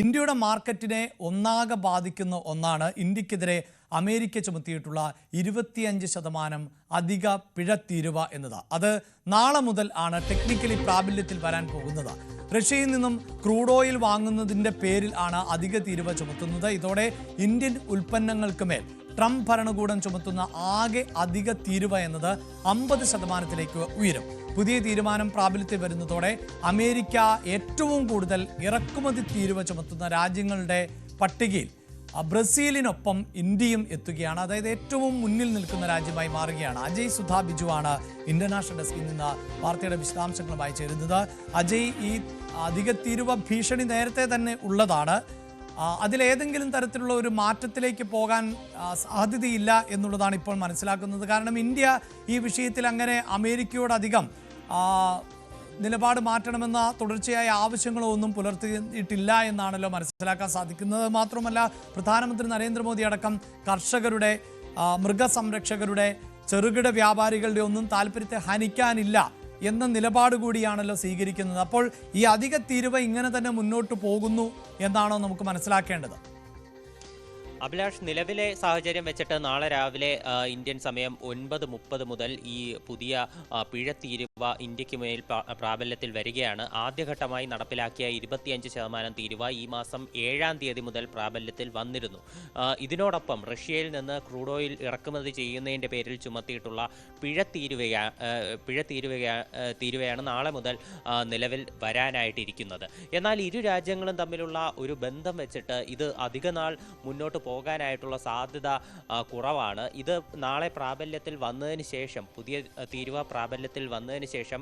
ഇന്ത്യയുടെ മാർക്കറ്റിനെ ഒന്നാകെ ബാധിക്കുന്ന ഒന്നാണ് ഇന്ത്യക്കെതിരെ അമേരിക്ക ചുമത്തിയിട്ടുള്ള 25% അധിക പിഴത്തീരുവ എന്നത്. അത് നാളെ മുതൽ ആണ് ടെക്നിക്കലി പ്രാബല്യത്തിൽ വരാൻ പോകുന്നത്. റഷ്യയിൽ നിന്നും ക്രൂഡ് ഓയിൽ വാങ്ങുന്നതിൻ്റെ പേരിൽ ആണ് അധിക തീരുവ ചുമത്തുന്നത്. ഇതോടെ ഇന്ത്യൻ ഉൽപ്പന്നങ്ങൾക്ക് മേൽ ട്രംപ് ഭരണകൂടം ചുമത്തുന്ന ആകെ അധിക തീരുവ എന്നത് 50%-ലേക്ക് ഉയരും. പുതിയ തീരുമാനം പ്രാബല്യത്തിൽ വരുന്നതോടെ അമേരിക്ക ഏറ്റവും കൂടുതൽ ഇറക്കുമതി തീരുവ ചുമത്തുന്ന രാജ്യങ്ങളുടെ പട്ടികയിൽ ബ്രസീലിനൊപ്പം ഇന്ത്യയും എത്തുകയാണ്. അതായത് ഏറ്റവും മുന്നിൽ നിൽക്കുന്ന രാജ്യമായി മാറുകയാണ്. അജയ് സുധാ ബിജുവാണ് ഇന്റർനാഷണൽ ഡെസ്കിൽ നിന്ന് വാർത്തയുടെ വിശദാംശങ്ങളുമായി ചേരുന്നത്. അജയ്, ഈ അധിക തീരുവ ഭീഷണി നേരത്തെ തന്നെ ഉള്ളതാണ്. അതിലേതെങ്കിലും തരത്തിലുള്ള ഒരു മാറ്റത്തിലേക്ക് പോകാൻ സാധ്യതയില്ല എന്നുള്ളതാണ് ഇപ്പോൾ മനസ്സിലാക്കുന്നത്. കാരണം ഇന്ത്യ ഈ വിഷയത്തിൽ അങ്ങനെ അമേരിക്കയോടധികം നിലപാട് മാറ്റണമെന്ന തുടർച്ചയായ ആവശ്യങ്ങളോ ഒന്നും പുലർത്തിയിട്ടില്ല എന്നാണല്ലോ മനസ്സിലാക്കാൻ സാധിക്കുന്നത്. മാത്രമല്ല, പ്രധാനമന്ത്രി നരേന്ദ്രമോദി അടക്കം കർഷകരുടെ, മൃഗസംരക്ഷകരുടെ, ചെറുകിട വ്യാപാരികളുടെ ഒന്നും താല്പര്യത്തെ ഹനിക്കാനില്ല എന്ന നിലപാട് കൂടിയാണല്ലോ സ്വീകരിക്കുന്നത്. അപ്പോൾ ഈ അധിക തീരുവ ഇങ്ങനെ തന്നെ മുന്നോട്ട് പോകുന്നു എന്നാണോ നമുക്ക് മനസ്സിലാക്കേണ്ടത്? അഭിലാഷ്, നിലവിലെ സാഹചര്യം വെച്ചിട്ട് നാളെ രാവിലെ ഇന്ത്യൻ സമയം 9:30 മുതൽ ഈ പുതിയ പിഴ തീരുവ ഇന്ത്യക്ക് മേൽ പ്രാബല്യത്തിൽ വരികയാണ്. ആദ്യഘട്ടമായി നടപ്പിലാക്കിയ 25% തീരുവ ഈ മാസം 7-ാം തീയതി മുതൽ പ്രാബല്യത്തിൽ വന്നിരുന്നു. ഇതിനോടൊപ്പം റഷ്യയിൽ നിന്ന് ക്രൂഡ് ഓയിൽ ഇറക്കുമതി ചെയ്യുന്നതിൻ്റെ പേരിൽ ചുമത്തിയിട്ടുള്ള പിഴ തീരുവയാണ് നാളെ മുതൽ നിലവിൽ വരാനായിട്ടിരിക്കുന്നത്. എന്നാൽ ഇരു രാജ്യങ്ങളും തമ്മിലുള്ള ഒരു ബന്ധം വെച്ചിട്ട് ഇത് അധിക നാൾ മുന്നോട്ട് പോകാനായിട്ടുള്ള സാധ്യത കുറവാണ്. ഇത് നാളെ പ്രാബല്യത്തിൽ വന്നതിന് ശേഷം, പുതിയ തീരുവ പ്രാബല്യത്തിൽ വന്നതിന് ശേഷം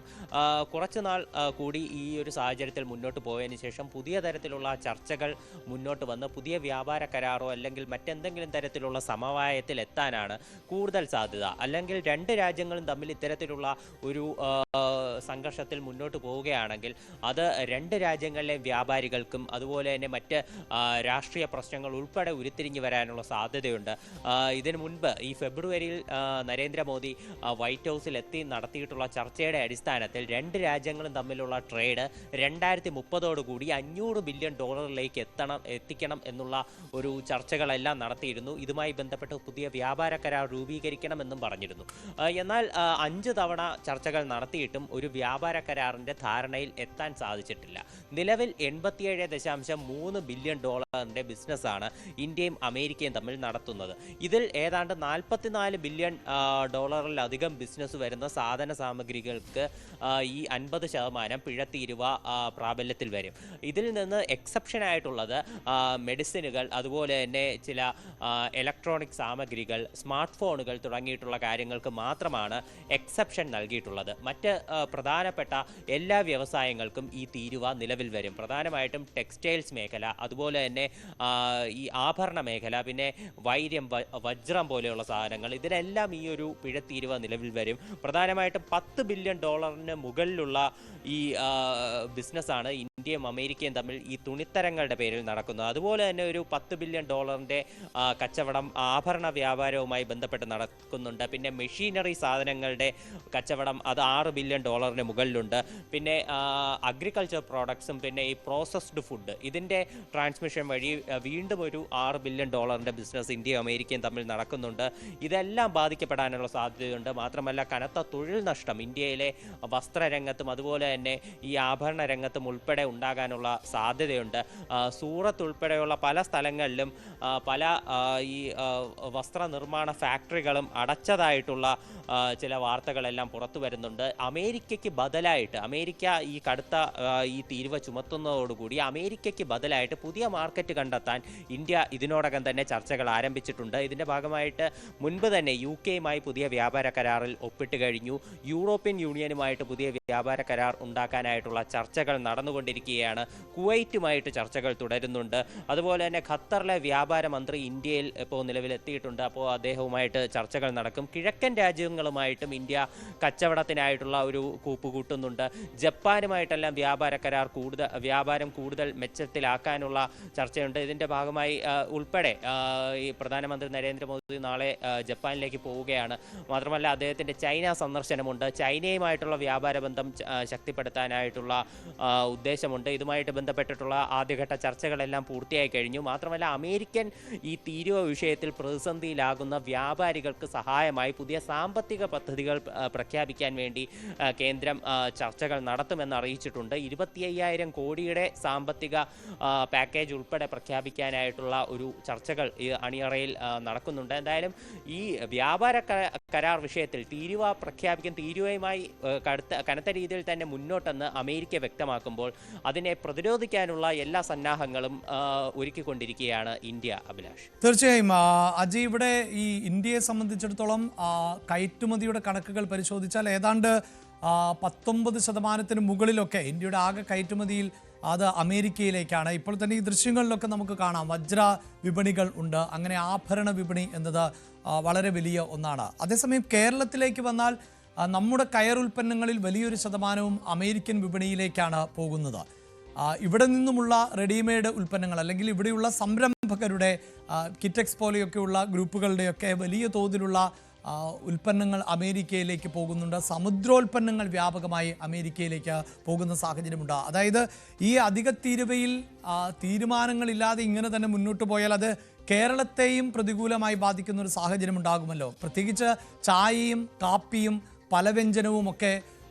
കുറച്ചുനാൾ കൂടി ഈ ഒരു സാഹചര്യത്തിൽ മുന്നോട്ട് പോയതിന് ശേഷം പുതിയ തരത്തിലുള്ള ചർച്ചകൾ മുന്നോട്ട് വന്ന് പുതിയ വ്യാപാര കരാറോ അല്ലെങ്കിൽ മറ്റെന്തെങ്കിലും തരത്തിലുള്ള സമവായത്തിൽ എത്താനാണ് കൂടുതൽ സാധ്യത. അല്ലെങ്കിൽ രണ്ട് രാജ്യങ്ങളും തമ്മിൽ ഇത്തരത്തിലുള്ള ഒരു സംഘർഷത്തിൽ മുന്നോട്ട് പോവുകയാണെങ്കിൽ അത് രണ്ട് രാജ്യങ്ങളിലെ വ്യാപാരികൾക്കും അതുപോലെ തന്നെ മറ്റ് രാഷ്ട്രീയ പ്രശ്നങ്ങൾ ഉൾപ്പെടെ ഉരുത്തിരിഞ്ഞ് വരാനുള്ള സാധ്യതയുണ്ട്. ഇതിനു മുൻപ് ഈ ഫെബ്രുവരിയിൽ നരേന്ദ്രമോദി വൈറ്റ് ഹൗസിൽ എത്തി നടത്തിയിട്ടുള്ള ചർച്ചയുടെ അടിസ്ഥാനത്തിൽ രണ്ട് രാജ്യങ്ങളും തമ്മിലുള്ള ട്രേഡ് 2030 $500 ബില്യൺ എത്തിക്കണം എന്നുള്ള ഒരു ചർച്ചകളെല്ലാം നടത്തിയിരുന്നു. ഇതുമായി ബന്ധപ്പെട്ട് പുതിയ വ്യാപാര കരാർ രൂപീകരിക്കണമെന്നും പറഞ്ഞിരുന്നു. എന്നാൽ 5 തവണ ചർച്ചകൾ നടത്തിയിട്ടും ഒരു വ്യാപാര കരാറിന്റെ ധാരണയിൽ എത്താൻ സാധിച്ചിട്ടില്ല. നിലവിൽ $87.3 ബില്യൺ ബിസിനസ്സാണ് ഇന്ത്യയും അമേരിക്കയും തമ്മിൽ നടത്തുന്നത്. ഇതിൽ ഏതാണ്ട് $44 ബില്യൺ ബിസിനസ് വരുന്ന സാധന സാമഗ്രികൾക്ക് ഈ 50% പിഴത്തീരുവ പ്രാബല്യത്തിൽ വരും. ഇതിൽ നിന്ന് എക്സെപ്ഷൻ ആയിട്ടുള്ളത് മെഡിസിനുകൾ, അതുപോലെ തന്നെ ചില ഇലക്ട്രോണിക് സാമഗ്രികൾ, സ്മാർട്ട് ഫോണുകൾ തുടങ്ങിയിട്ടുള്ള കാര്യങ്ങൾക്ക് മാത്രമാണ് എക്സെപ്ഷൻ നൽകിയിട്ടുള്ളത്. മറ്റ് പ്രധാനപ്പെട്ട എല്ലാ വ്യവസായങ്ങൾക്കും ഈ തീരുവ നിലവിൽ വരും. പ്രധാനമായിട്ടും ടെക്സ്റ്റൈൽസ് മേഖല, അതുപോലെ തന്നെ ഈ ആഭരണ മേഖല, പിന്നെ വൈര്യം, വജ്രം പോലെയുള്ള സാധനങ്ങൾ, ഇതിനെല്ലാം ഈ ഒരു പിഴത്തീരുവ നിലവിൽ വരും. പ്രധാനമായിട്ടും $10 ബില്യൺ മുകളിലുള്ള ഈ ബിസിനസ്സാണ് ഇന്ത്യയും അമേരിക്കയും തമ്മിൽ ഈ തുണിത്തരങ്ങളുടെ പേരിൽ നടക്കുന്നത്. അതുപോലെ തന്നെ ഒരു $10 ബില്യൺ കച്ചവടം ആഭരണ വ്യാപാരവുമായി ബന്ധപ്പെട്ട് നടക്കുന്നുണ്ട്. പിന്നെ മെഷീനറി സാധനങ്ങളുടെ കച്ചവടം അത് $6 ബില്യൺ മുകളിലുണ്ട്. പിന്നെ അഗ്രികൾച്ചർ പ്രോഡക്ട്സും പിന്നെ ഈ പ്രോസസ്ഡ് ഫുഡ്, ഇതിൻ്റെ ട്രാൻസ്മിഷൻ വഴി വീണ്ടും ഒരു $6 ബില്യൺ ബിസിനസ് ഇന്ത്യയും അമേരിക്കയും തമ്മിൽ നടക്കുന്നുണ്ട്. ഇതെല്ലാം ബാധിക്കപ്പെടാനുള്ള സാധ്യതയുണ്ട്. മാത്രമല്ല, കനത്ത തൊഴിൽ നഷ്ടം ഇന്ത്യയിലെ വസ്ത്രരംഗത്തും അതുപോലെ തന്നെ ഈ ആഭരണ രംഗത്തും ഉൾപ്പെടെ ഉണ്ടാകാനുള്ള സാധ്യതയുണ്ട്. സൂറത്ത് ഉൾപ്പെടെയുള്ള പല സ്ഥലങ്ങളിലും പല ഈ വസ്ത്രനിർമ്മാണ ഫാക്ടറികളും അടച്ചതായിട്ടുള്ള ചില വാർത്തകളെല്ലാം പുറത്തു വരുന്നുണ്ട്. അമേരിക്കയ്ക്ക് ബദലായിട്ട്, അമേരിക്ക ഈ കടുത്ത ഈ തീരുവ ചുമത്തുന്നതോടുകൂടി അമേരിക്കയ്ക്ക് ബദലായിട്ട് പുതിയ മാർക്കറ്റ് കണ്ടെത്താൻ ഇന്ത്യ ഇതിനോടകം തന്നെ ചർച്ചകൾ ആരംഭിച്ചിട്ടുണ്ട്. ഇതിൻ്റെ ഭാഗമായിട്ട് മുൻപ് തന്നെ UK-യുമായി പുതിയ വ്യാപാര കരാറിൽ ഒപ്പിട്ട് കഴിഞ്ഞു. യൂറോപ്യൻ യൂണിയനുമായിട്ട് പുതിയ വ്യാപാര കരാർ ഉണ്ടാക്കാനായിട്ടുള്ള ചർച്ചകൾ നടന്നുകൊണ്ടിരിക്കുകയാണ്. കുവൈറ്റുമായിട്ട് ചർച്ചകൾ തുടരുന്നുണ്ട്. അതുപോലെ തന്നെ ഖത്തറിലെ വ്യാപാര മന്ത്രി ഇന്ത്യയിൽ ഇപ്പോൾ നിലവിലെത്തിയിട്ടുണ്ട്. അപ്പോൾ അദ്ദേഹവുമായിട്ട് ചർച്ചകൾ നടക്കും. കിഴക്കൻ രാജ്യങ്ങളുമായിട്ടും ഇന്ത്യ കച്ചവടത്തിനായിട്ടുള്ള ഒരു കൂപ്പ് കൂട്ടുന്നുണ്ട്. ജപ്പാനുമായിട്ടെല്ലാം വ്യാപാരം കൂടുതൽ മെച്ചത്തിലാക്കാനുള്ള ചർച്ചയുണ്ട്. ഇതിൻ്റെ ഭാഗമായി ഉൾപ്പെടെ ഈ പ്രധാനമന്ത്രി നരേന്ദ്രമോദി നാളെ ജപ്പാനിലേക്ക് പോവുകയാണ്. മാത്രമല്ല, അദ്ദേഹത്തിൻ്റെ ചൈന സന്ദർശനമുണ്ട്. ചൈനയുമായിട്ടുള്ള വ്യാപാര ബന്ധം ശക്തിപ്പെടുത്താനായിട്ടുള്ള ഉദ്ദേശമുണ്ട് സാഹചര്യമുണ്ട്. ഇതുമായിട്ട് ബന്ധപ്പെട്ടിട്ടുള്ള ആദ്യഘട്ട ചർച്ചകളെല്ലാം പൂർത്തിയായി കഴിഞ്ഞു. മാത്രമല്ല അമേരിക്കൻ ഈ തീരുവ വിഷയത്തിൽ പ്രതിസന്ധിയിലാകുന്ന വ്യാപാരികൾക്ക് സഹായമായി പുതിയ സാമ്പത്തിക പദ്ധതികൾ പ്രഖ്യാപിക്കാൻ വേണ്ടി കേന്ദ്രം ചർച്ചകൾ നടത്തുമെന്ന് അറിയിച്ചിട്ടുണ്ട്. 25,000 കോടിയുടെ സാമ്പത്തിക പാക്കേജ് ഉൾപ്പെടെ പ്രഖ്യാപിക്കാനായിട്ടുള്ള ഒരു ചർച്ചകൾ ഈ അണിയറയിൽ നടക്കുന്നുണ്ട്. എന്തായാലും ഈ വ്യാപാര കരാർ വിഷയത്തിൽ തീരുവയുമായി കനത്ത രീതിയിൽ തന്നെ മുന്നോട്ടെന്ന് അമേരിക്ക വ്യക്തമാക്കുമ്പോൾ അതിനെ പ്രതിരോധിക്കാനുള്ള എല്ലാ സന്നാഹങ്ങളും ഒരുക്കിക്കൊണ്ടിരിക്കുകയാണ് ഇന്ത്യ. അഭിലാഷ്, തീർച്ചയായും അജയ്, ഇവിടെ ഈ ഇന്ത്യയെ സംബന്ധിച്ചിടത്തോളം കയറ്റുമതിയുടെ കണക്കുകൾ പരിശോധിച്ചാൽ ഏതാണ്ട് 19% മുകളിലൊക്കെ ഇന്ത്യയുടെ ആകെ കയറ്റുമതിയിൽ അത് അമേരിക്കയിലേക്കാണ്. ഇപ്പോൾ തന്നെ ഈ ദൃശ്യങ്ങളിലൊക്കെ നമുക്ക് കാണാം വജ്ര വിപണികൾ ഉണ്ട്. അങ്ങനെ ആഭരണ വിപണി എന്നത് വളരെ വലിയ ഒന്നാണ്. അതേസമയം കേരളത്തിലേക്ക് വന്നാൽ നമ്മുടെ കയർ ഉൽപ്പന്നങ്ങളിൽ വലിയൊരു ശതമാനവും അമേരിക്കൻ വിപണിയിലേക്കാണ് പോകുന്നത്. ഇവിടെ നിന്നുമുള്ള റെഡിമെയ്ഡ് ഉൽപ്പന്നങ്ങൾ അല്ലെങ്കിൽ ഇവിടെയുള്ള സംരംഭകരുടെ കിറ്റെക്സ് പോലെയൊക്കെയുള്ള ഗ്രൂപ്പുകളുടെയൊക്കെ വലിയ തോതിലുള്ള ഉൽപ്പന്നങ്ങൾ അമേരിക്കയിലേക്ക് പോകുന്നുണ്ട്. സമുദ്രോൽപ്പന്നങ്ങൾ വ്യാപകമായി അമേരിക്കയിലേക്ക് പോകുന്ന സാഹചര്യമുണ്ട്. അതായത് ഈ അധിക തീരുവയിൽ തീരുമാനങ്ങളില്ലാതെ ഇങ്ങനെ തന്നെ മുന്നോട്ട് പോയാൽ അത് കേരളത്തെയും പ്രതികൂലമായി ബാധിക്കുന്ന ഒരു സാഹചര്യം ഉണ്ടാകുമല്ലോ. പ്രത്യേകിച്ച് ചായയും കാപ്പിയും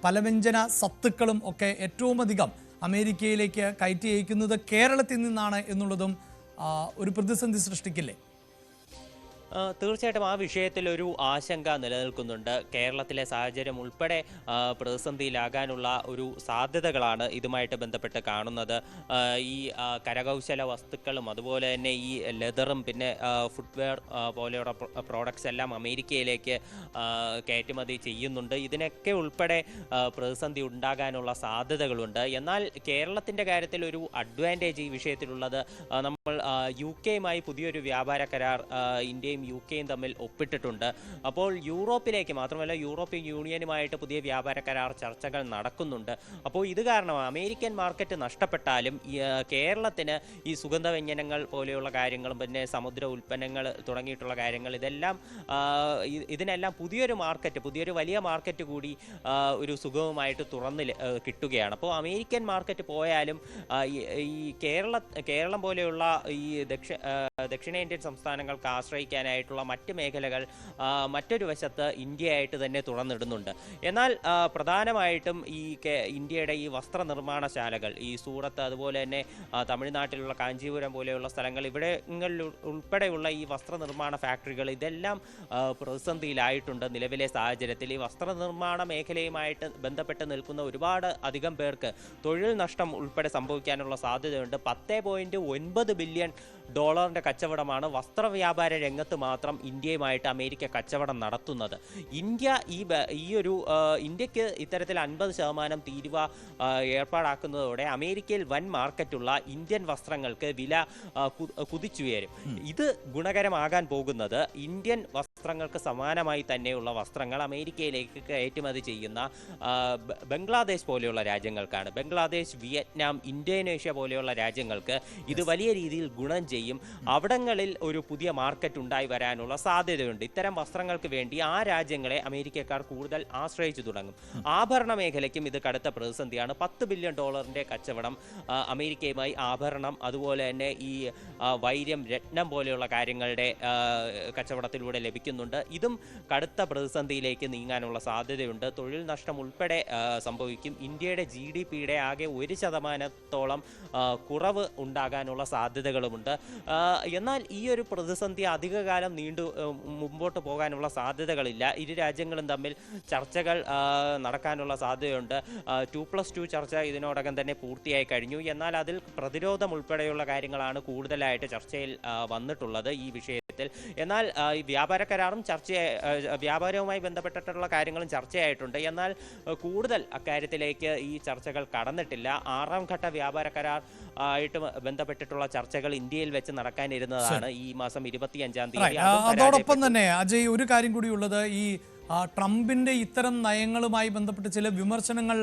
പലവ്യഞ്ജന സത്തുക്കളും ഒക്കെ ഏറ്റവും അധികം അമേരിക്കയിലേക്ക് കയറ്റി അയക്കുന്നത് കേരളത്തിൽ നിന്നാണ് എന്നുള്ളതും ഒരു പ്രതിസന്ധി സൃഷ്ടിക്കില്ലേ? തീർച്ചയായിട്ടും ആ വിഷയത്തിൽ ഒരു ആശങ്ക നിലനിൽക്കുന്നുണ്ട്. കേരളത്തിലെ സാഹചര്യം ഉൾപ്പെടെ പ്രതിസന്ധിയിലാകാനുള്ള ഒരു സാധ്യതകളാണ് ഇതുമായിട്ട് ബന്ധപ്പെട്ട് കാണുന്നത്. ഈ കരകൗശല വസ്തുക്കളും അതുപോലെ തന്നെ ഈ ലെതറും പിന്നെ ഫുട്വെയർ പോലെയുള്ള പ്രോഡക്ട്സ് എല്ലാം അമേരിക്കയിലേക്ക് കയറ്റുമതി ചെയ്യുന്നുണ്ട്. ഇതിനൊക്കെ ഉൾപ്പെടെ പ്രതിസന്ധി ഉണ്ടാകാനുള്ള സാധ്യതകളുണ്ട്. എന്നാൽ കേരളത്തിൻ്റെ കാര്യത്തിൽ ഒരു അഡ്വാൻറ്റേജ് ഈ വിഷയത്തിലുള്ളത്, നമ്മൾ UK-യുമായി പുതിയൊരു വ്യാപാര കരാർ ഇന്ത്യയും UK-യും തമ്മിൽ ഒപ്പിട്ടിട്ടുണ്ട്. അപ്പോൾ യൂറോപ്പിലേക്ക് മാത്രമല്ല യൂറോപ്യൻ യൂണിയനുമായിട്ട് പുതിയ വ്യാപാര കരാർ ചർച്ചകൾ നടക്കുന്നുണ്ട്. അപ്പോൾ ഇത് കാരണം അമേരിക്കൻ മാർക്കറ്റ് നഷ്ടപ്പെട്ടാലും കേരളത്തിന് ഈ സുഗന്ധവ്യഞ്ജനങ്ങൾ പോലെയുള്ള കാര്യങ്ങളും പിന്നെ സമുദ്ര ഉൽപ്പന്നങ്ങൾ തുടങ്ങിയിട്ടുള്ള കാര്യങ്ങൾ ഇതിനെല്ലാം പുതിയൊരു വലിയ മാർക്കറ്റ് കൂടി ഒരു സുഗമമായിട്ട് തുറന്ന് കിട്ടുകയാണ്. അപ്പോൾ അമേരിക്കൻ മാർക്കറ്റ് പോയാലും ഈ കേരളം പോലെയുള്ള ഈ ദക്ഷിണേന്ത്യൻ സംസ്ഥാനങ്ങൾക്ക് ആശ്രയിക്കാനായിട്ടുള്ള മറ്റ് മേഖലകൾ മറ്റൊരു വശത്ത് ഇന്ത്യയായിട്ട് തന്നെ തുറന്നിടുന്നുണ്ട്. എന്നാൽ പ്രധാനമായിട്ടും ഈ ഇന്ത്യയുടെ ഈ വസ്ത്രനിർമ്മാണശാലകൾ, ഈ സൂറത്ത് അതുപോലെ തന്നെ തമിഴ്നാട്ടിലുള്ള കാഞ്ചീപുരം പോലെയുള്ള സ്ഥലങ്ങൾ, ഇവിടങ്ങളിൽ ഉൾപ്പെടെയുള്ള ഈ വസ്ത്രനിർമ്മാണ ഫാക്ടറികൾ ഇതെല്ലാം പ്രതിസന്ധിയിലായിട്ടുണ്ട്. നിലവിലെ സാഹചര്യത്തിൽ ഈ വസ്ത്രനിർമ്മാണ മേഖലയുമായിട്ട് ബന്ധപ്പെട്ട് നിൽക്കുന്ന ഒരുപാട് അധികം പേർക്ക് തൊഴിൽ നഷ്ടം ഉൾപ്പെടെ സംഭവിക്കാനുള്ള സാധ്യതയുണ്ട്. $10.9 ബില്യൺ കച്ചവടമാണ് വസ്ത്രവ്യാപാര രംഗത്ത് മാത്രം ഇന്ത്യയുമായിട്ട് അമേരിക്ക കച്ചവടം നടത്തുന്നത്. ഇന്ത്യക്ക് ഇത്തരത്തിൽ 50% തീരുവ ഏർപ്പാടാക്കുന്നതോടെ അമേരിക്കയിൽ വൻ മാർക്കറ്റുള്ള ഇന്ത്യൻ വസ്ത്രങ്ങൾക്ക് വില കുതിച്ചുയരും. ഇത് ഗുണകരമാകാൻ പോകുന്നത് ഇന്ത്യൻ വസ്ത്രങ്ങൾക്ക് സമാനമായി തന്നെയുള്ള വസ്ത്രങ്ങൾ അമേരിക്കയിലേക്ക് കയറ്റുമതി ചെയ്യുന്ന ബംഗ്ലാദേശ് പോലെയുള്ള രാജ്യങ്ങൾക്കാണ്. ബംഗ്ലാദേശ്, വിയറ്റ്നാം, ഇന്തോനേഷ്യ പോലെയുള്ള രാജ്യങ്ങൾക്ക് ഇത് വലിയ രീതിയിൽ ഗുണം ചെയ്യും. അവിടങ്ങളിൽ ഒരു പുതിയ മാർക്കറ്റ് ഉണ്ടായി വരാനുള്ള സാധ്യതയുണ്ട്. ഇത്തരം വസ്ത്രങ്ങൾക്ക് വേണ്ടി ആ രാജ്യങ്ങളെ അമേരിക്കക്കാർ കൂടുതൽ ആശ്രയിച്ചു തുടങ്ങും. ആഭരണ മേഖലയ്ക്കും ഇത് കടുത്ത പ്രതിസന്ധിയാണ്. $10 ബില്യൺ കച്ചവടം അമേരിക്കയുമായി ആഭരണം അതുപോലെ തന്നെ ഈ വൈര്യം, രത്നം പോലെയുള്ള കാര്യങ്ങളുടെ കച്ചവടത്തിലൂടെ ലഭിക്കുന്നുണ്ട്. ഇതും കടുത്ത പ്രതിസന്ധിയിലേക്ക് നീങ്ങാനുള്ള സാധ്യതയുണ്ട്. തൊഴിൽ നഷ്ടം ഉൾപ്പെടെ സംഭവിക്കും. ഇന്ത്യയുടെ GDP-യുടെ ആകെ 1% കുറവ് ഉണ്ടാകാനുള്ള സാധ്യതകളുമുണ്ട്. എന്നാൽ ഈ ഒരു പ്രതിസന്ധി അധികകാലം മുമ്പോട്ട് പോകാനുള്ള സാധ്യതകളില്ല. ഇരു രാജ്യങ്ങളും തമ്മിൽ ചർച്ചകൾ നടക്കാനുള്ള സാധ്യതയുണ്ട്. 2+2 ചർച്ച ഇതിനോടകം തന്നെ പൂർത്തിയായി കഴിഞ്ഞു. എന്നാൽ അതിൽ പ്രതിരോധം ഉൾപ്പെടെയുള്ള കാര്യങ്ങളാണ് കൂടുതലായിട്ട് ചർച്ചയിൽ വന്നിട്ടുള്ളത് ഈ വിഷയത്തിൽ. എന്നാൽ ഈ വ്യാപാര കരാറും വ്യാപാരവുമായി ബന്ധപ്പെട്ടിട്ടുള്ള കാര്യങ്ങളും ചർച്ചയായിട്ടുണ്ട്. എന്നാൽ കൂടുതൽ അക്കാര്യത്തിലേക്ക് ഈ ചർച്ചകൾ കടന്നിട്ടില്ല. 6ാം ഘട്ട വ്യാപാര കരാർ ആയിട്ട് ബന്ധപ്പെട്ടിട്ടുള്ള ചർച്ചകൾ ഇന്ത്യയിൽ വെച്ച് നടക്കാനിരുന്നതാണ് ഈ മാസം 25-ാം തീയതി. അതോടൊപ്പം തന്നെ അജയ്, ഒരു കാര്യം കൂടിയുള്ളത്, ഈ ട്രംപിന്റെ ഇത്തരം നയങ്ങളുമായി ബന്ധപ്പെട്ട് ചില വിമർശനങ്ങൾ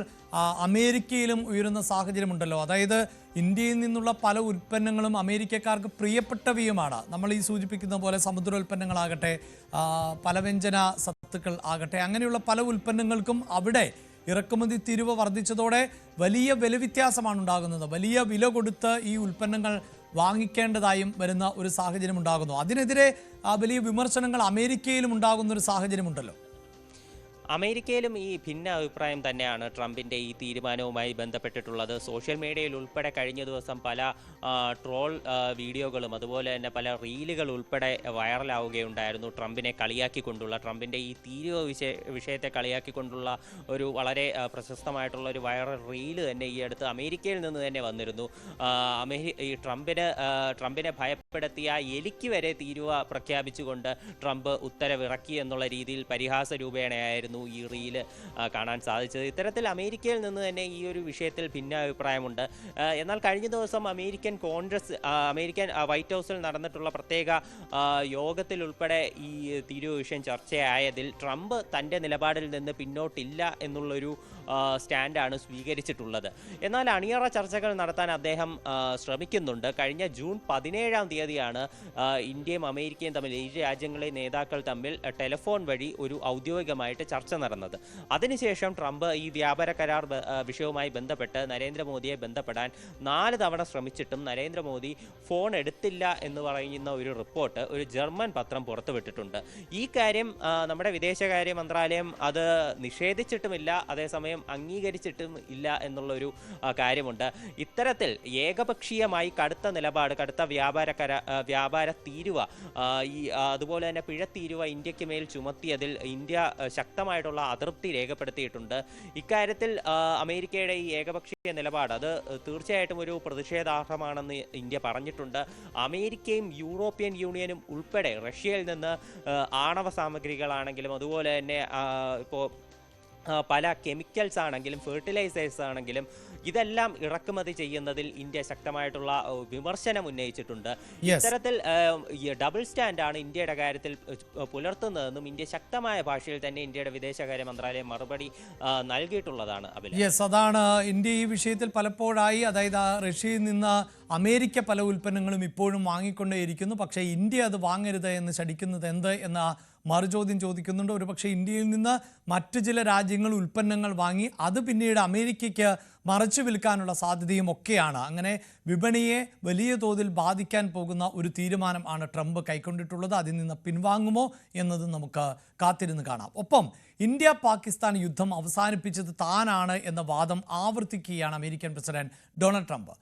അമേരിക്കയിലും ഉയരുന്ന സാഹചര്യമുണ്ടല്ലോ. അതായത് ഇന്ത്യയിൽ നിന്നുള്ള പല ഉൽപ്പന്നങ്ങളും അമേരിക്കക്കാർക്ക് പ്രിയപ്പെട്ടവയുമാണ്. നമ്മൾ ഈ സൂചിപ്പിക്കുന്ന പോലെ സമുദ്രോൽപ്പന്നങ്ങളാകട്ടെ, പലവ്യഞ്ജന സത്തുക്കൾ ആകട്ടെ, അങ്ങനെയുള്ള പല ഉൽപ്പന്നങ്ങൾക്കും അവിടെ ഇറക്കുമതി തീരുവ വർദ്ധിച്ചതോടെ വലിയ വില വ്യത്യാസമാണ് ഉണ്ടാകുന്നത്. വലിയ വില കൊടുത്ത് ഈ ഉൽപ്പന്നങ്ങൾ വാങ്ങിക്കേണ്ടതായും വരുന്ന ഒരു സാഹചര്യം ഉണ്ടാകുന്നു. അതിനെതിരെ വലിയ വിമർശനങ്ങൾ അമേരിക്കയിലും ഉണ്ടാകുന്ന ഒരു സാഹചര്യമുണ്ടല്ലോ. അമേരിക്കയിലും ഈ ഭിന്ന അഭിപ്രായം തന്നെയാണ് ട്രംപിൻ്റെ ഈ തീരുമാനവുമായി ബന്ധപ്പെട്ടിട്ടുള്ളത്. സോഷ്യൽ മീഡിയയിൽ ഉൾപ്പെടെ കഴിഞ്ഞ ദിവസം പല ട്രോൾ വീഡിയോകളും അതുപോലെ തന്നെ പല റീലുകൾ ഉൾപ്പെടെ വൈറലാവുകയുണ്ടായിരുന്നു. ട്രംപിനെ കളിയാക്കിക്കൊണ്ടുള്ള, ട്രംപിൻ്റെ ഈ തീരുവ വിഷയത്തെ കളിയാക്കിക്കൊണ്ടുള്ള ഒരു വളരെ പ്രശസ്തമായിട്ടുള്ള ഒരു വൈറൽ റീല് തന്നെ ഈ അടുത്ത് അമേരിക്കയിൽ നിന്ന് തന്നെ വന്നിരുന്നു. ഈ ട്രംപിനെ ഭയപ്പെടുത്തിയ എലിക്ക് വരെ തീരുവ പ്രഖ്യാപിച്ചുകൊണ്ട് ട്രംപ് ഉത്തരവിറക്കി എന്നുള്ള രീതിയിൽ പരിഹാസ രൂപേണയായിരുന്നു ഈ റീല് കാണാൻ സാധിച്ചത്. ഇത്തരത്തിൽ അമേരിക്കയിൽ നിന്ന് തന്നെ ഈ ഒരു വിഷയത്തിൽ ഭിന്നാഭിപ്രായമുണ്ട്. എന്നാൽ കഴിഞ്ഞ ദിവസം അമേരിക്കൻ വൈറ്റ് ഹൗസിൽ നടന്നിട്ടുള്ള പ്രത്യേക യോഗത്തിൽ ഉൾപ്പെടെ ഈ തീരുവ വിഷയം ചർച്ചയായതിൽ ട്രംപ് തൻ്റെ നിലപാടിൽ നിന്ന് പിന്നോട്ടില്ല എന്നുള്ളൊരു സ്റ്റാൻഡാണ് സ്വീകരിച്ചിട്ടുള്ളത്. എന്നാൽ അണിയറ ചർച്ചകൾ നടത്താൻ അദ്ദേഹം ശ്രമിക്കുന്നുണ്ട്. കഴിഞ്ഞ ജൂൺ 17-ാം തീയതിയാണ് ഇന്ത്യയും അമേരിക്കയും തമ്മിൽ, ഈ രാജ്യങ്ങളിലെ നേതാക്കൾ തമ്മിൽ ടെലിഫോൺ വഴി ഒരു ഔദ്യോഗികമായിട്ട് ചർച്ച നടന്നത്. അതിനുശേഷം ട്രംപ് ഈ വ്യാപാര കരാർ വിഷയവുമായി ബന്ധപ്പെട്ട് നരേന്ദ്രമോദിയെ ബന്ധപ്പെടാൻ 4 തവണ ശ്രമിച്ചിട്ടും നരേന്ദ്രമോദി ഫോൺ എടുത്തില്ല എന്ന് പറയുന്ന ഒരു റിപ്പോർട്ട് ഒരു ജർമ്മൻ പത്രം പുറത്തുവിട്ടിട്ടുണ്ട്. ഈ കാര്യം നമ്മുടെ വിദേശകാര്യ മന്ത്രാലയം അത് നിഷേധിച്ചിട്ടുമില്ല, അതേസമയം അംഗീകരിച്ചിട്ടും ഇല്ല എന്നുള്ളൊരു കാര്യമുണ്ട്. ഇത്തരത്തിൽ ഏകപക്ഷീയമായി കടുത്ത നിലപാട്, കടുത്ത വ്യാപാര തീരുവ, അതുപോലെ തന്നെ പിഴത്തീരുവ ഇന്ത്യക്ക് മേൽ ചുമത്തിയതിൽ ഇന്ത്യ ശക്തമായിട്ടുള്ള അതൃപ്തി രേഖപ്പെടുത്തിയിട്ടുണ്ട്. ഇക്കാര്യത്തിൽ അമേരിക്കയുടെ ഈ ഏകപക്ഷീയ നിലപാട് അത് തീർച്ചയായിട്ടും ഒരു പ്രതിഷേധാർഹമാണെന്ന് ഇന്ത്യ പറഞ്ഞിട്ടുണ്ട്. അമേരിക്കയും യൂറോപ്യൻ യൂണിയനും ഉൾപ്പെടെ റഷ്യയിൽ നിന്ന് ആണവ സാമഗ്രികളാണെങ്കിലും അതുപോലെ തന്നെ ഇപ്പോൾ പല കെമിക്കൽസ് ആണെങ്കിലും ഫെർട്ടിലൈസേഴ്സ് ആണെങ്കിലും ഇതെല്ലാം ഇറക്കുമതി ചെയ്യുന്നതിൽ ഇന്ത്യ ശക്തമായിട്ടുള്ള വിമർശനം ഉന്നയിച്ചിട്ടുണ്ട്. ഇത്തരത്തിൽ ഡബിൾ സ്റ്റാൻഡാണ് ഇന്ത്യയുടെ കാര്യത്തിൽ പുലർത്തുന്നതെന്നും ഇന്ത്യ ശക്തമായ ഭാഷയിൽ തന്നെ ഇന്ത്യയുടെ വിദേശകാര്യ മന്ത്രാലയം മറുപടി നൽകിയിട്ടുള്ളതാണ്. അതാണ് ഇന്ത്യ ഈ വിഷയത്തിൽ പലപ്പോഴായി, അതായത് റഷ്യയിൽ നിന്ന് അമേരിക്ക പല ഉൽപ്പന്നങ്ങളും ഇപ്പോഴും വാങ്ങിക്കൊണ്ടേയിരിക്കുന്നു. പക്ഷേ ഇന്ത്യ അത് വാങ്ങരുത് എന്ന് ശടിക്കുന്നത് എന്ത് എന്ന മറുചോദ്യം ചോദിക്കുന്നുണ്ട്. ഒരുപക്ഷെ ഇന്ത്യയിൽ നിന്ന് മറ്റു ചില രാജ്യങ്ങൾ ഉൽപ്പന്നങ്ങൾ വാങ്ങി അത് പിന്നീട് അമേരിക്കയ്ക്ക് മറച്ചു വിൽക്കാനുള്ള സാധ്യതയും ഒക്കെയാണ്. അങ്ങനെ വിപണിയെ വലിയ തോതിൽ ബാധിക്കാൻ പോകുന്ന ഒരു തീരുമാനം ആണ് ട്രംപ് കൈക്കൊണ്ടിട്ടുള്ളത്. അതിൽ നിന്ന് പിൻവാങ്ങുമോ എന്നത് നമുക്ക് കാത്തിരുന്ന് കാണാം. ഒപ്പം ഇന്ത്യ പാകിസ്ഥാൻ യുദ്ധം അവസാനിപ്പിച്ചത് താനാണ് എന്ന വാദം ആവർത്തിക്കുകയാണ് അമേരിക്കൻ പ്രസിഡന്റ് ഡൊണാൾഡ് ട്രംപ്.